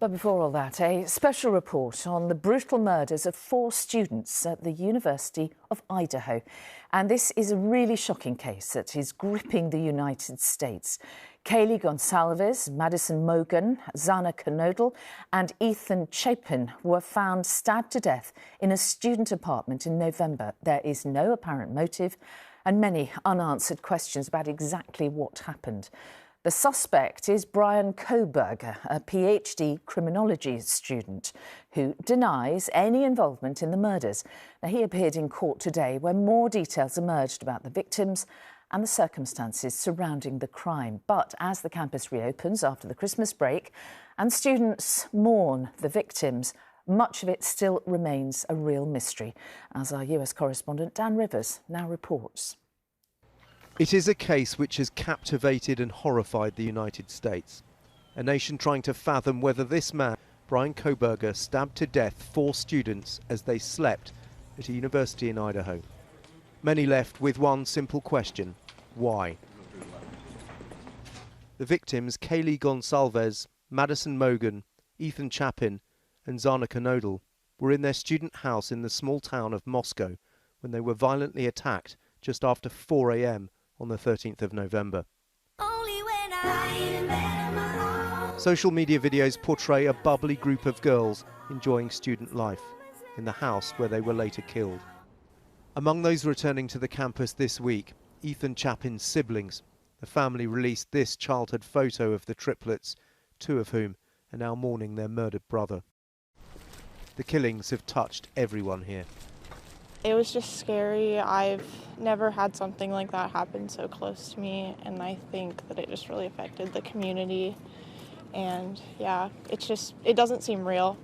But before all that, a special report on the brutal murders of 4 students at the University of Idaho. And this is a really shocking case that is gripping the United States. Kaylee Goncalves, Madison Mogen, Xana Kernodle and Ethan Chapin were found stabbed to death in a student apartment in November. There is no apparent motive and many unanswered questions about exactly what happened. The suspect is Brian Koberger, a PhD criminology student who denies any involvement in the murders. Now, he appeared in court today where more details emerged about the victims and the circumstances surrounding the crime. But as the campus reopens after the Christmas break and students mourn the victims, much of it still remains a real mystery, as our US correspondent Dan Rivers now reports. It is a case which has captivated and horrified the United States. A nation trying to fathom whether this man, Brian Koberger, stabbed to death 4 students as they slept at a university in Idaho. Many left with one simple question: why? The victims, Kaylee Goncalves, Madison Mogen, Ethan Chapin and Xana Kernodle, were in their student house in the small town of Moscow when they were violently attacked just after 4 a.m. on the 13th of November. Social media videos portray a bubbly group of girls enjoying student life in the house where they were later killed. Among those returning to the campus this week, Ethan Chapin's siblings. The family released this childhood photo of the triplets, 2 of whom are now mourning their murdered brother. The killings have touched everyone here. It was just scary. I've never had something like that happen so close to me, and I think that it just really affected the community. And yeah, it doesn't seem real.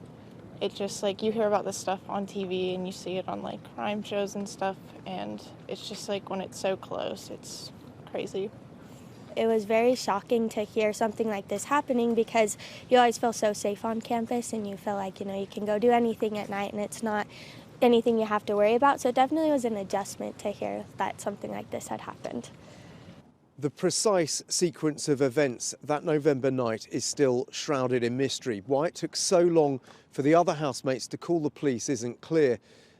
It's just like you hear about this stuff on TV and you see it on like crime shows and stuff, and it's just like when it's so close, it's crazy. It was very shocking to hear something like this happening because you always feel so safe on campus and you feel like, you can go do anything at night and it's not anything you have to worry about. So it definitely was an adjustment to hear that something like this had happened. The precise sequence of events that November night is still shrouded in mystery. Why it took so long for the other housemates to call the police isn't clear,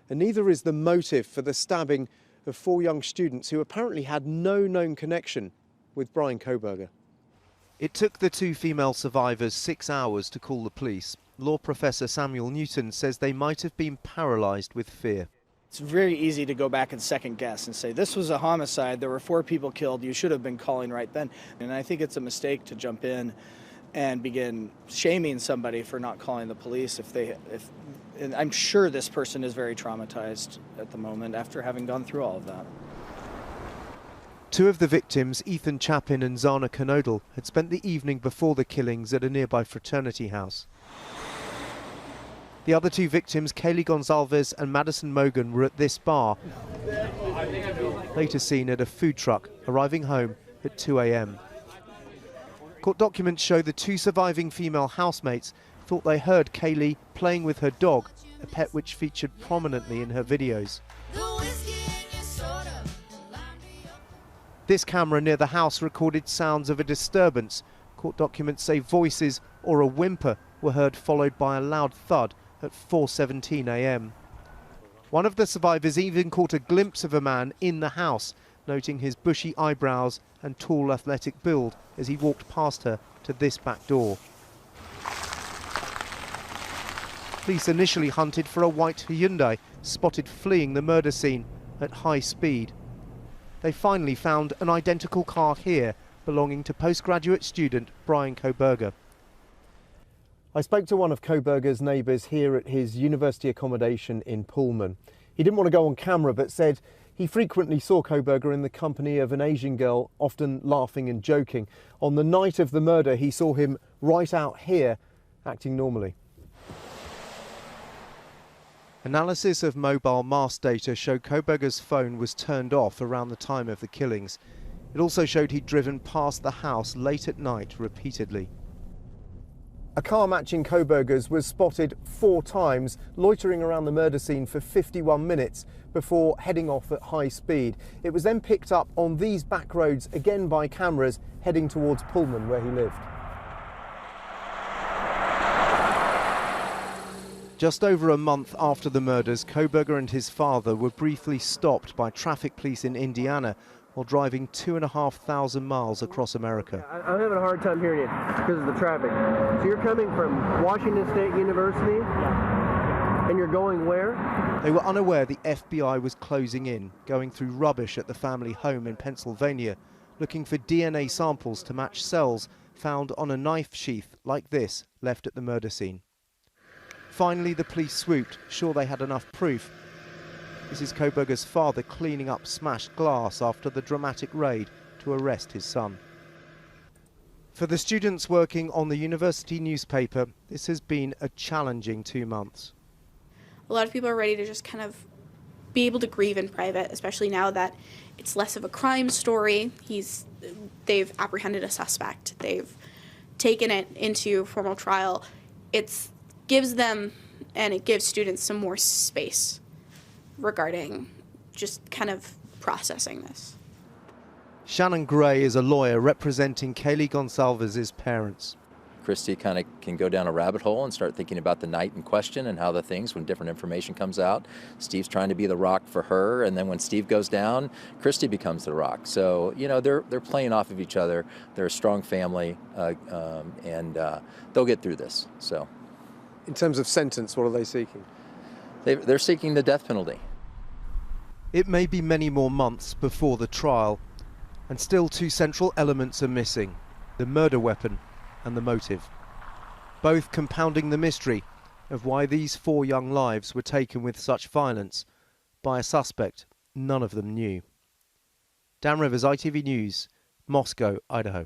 and neither is the motive for the stabbing of 4 young students who apparently had no known connection with Brian Koberger. It took the 2 female survivors 6 hours to call the police. Law professor Samuel Newton says they might have been paralysed with fear. It's very easy to go back and second guess and say, this was a homicide, there were 4 people killed, you should have been calling right then. And I think it's a mistake to jump in and begin shaming somebody for not calling the police and I'm sure this person is very traumatized at the moment after having gone through all of that. 2 of the victims, Ethan Chapin and Xana Kernodle, had spent the evening before the killings at a nearby fraternity house. The other 2 victims, Kaylee Goncalves and Madison Mogen, were at this bar, later seen at a food truck, arriving home at 2 a.m. Court documents show the 2 surviving female housemates thought they heard Kaylee playing with her dog, a pet which featured prominently in her videos. This camera near the house recorded sounds of a disturbance. Court documents say voices or a whimper were heard, followed by a loud thud at 4:17 a.m. One of the survivors even caught a glimpse of a man in the house, noting his bushy eyebrows and tall athletic build as he walked past her to this back door. Police initially hunted for a white Hyundai spotted fleeing the murder scene at high speed. They finally found an identical car here belonging to postgraduate student Brian Koberger. I spoke to one of Koberger's neighbours here at his university accommodation in Pullman. He didn't want to go on camera but said he frequently saw Koberger in the company of an Asian girl, often laughing and joking. On the night of the murder, he saw him right out here, acting normally. Analysis of mobile mast data showed Koberger's phone was turned off around the time of the killings. It also showed he'd driven past the house late at night repeatedly. A car matching Koberger's was spotted 4 times, loitering around the murder scene for 51 minutes before heading off at high speed. It was then picked up on these back roads, again by cameras, heading towards Pullman, where he lived. Just over a month after the murders, Kohberger and his father were briefly stopped by traffic police in Indiana while driving 2,500 miles across America. I'm having a hard time hearing you because of the traffic. So you're coming from Washington State University, and you're going where? They were unaware the FBI was closing in, going through rubbish at the family home in Pennsylvania, looking for DNA samples to match cells found on a knife sheath like this left at the murder scene. Finally, the police swooped, sure they had enough proof. This is Kohberger's father cleaning up smashed glass after the dramatic raid to arrest his son. For the students working on the university newspaper, this has been a challenging 2 months. A lot of people are ready to just kind of be able to grieve in private, especially now that it's less of a crime story. They've apprehended a suspect. They've taken it into formal trial. It gives them and it gives students some more space regarding just kind of processing this. Shannon Gray is a lawyer representing Kaylee Goncalves' parents. Christy kind of can go down a rabbit hole and start thinking about the night in question and how the things when different information comes out. Steve's trying to be the rock for her, and then when Steve goes down, Christy becomes the rock. So, you know, they're playing off of each other. They're a strong family, and they'll get through this. So, in terms of sentence, what are they seeking? They're seeking the death penalty. It may be many more months before the trial, and still two central elements are missing: the murder weapon and the motive, both compounding the mystery of why these 4 young lives were taken with such violence by a suspect none of them knew. Dan Rivers, ITV News, Moscow, Idaho.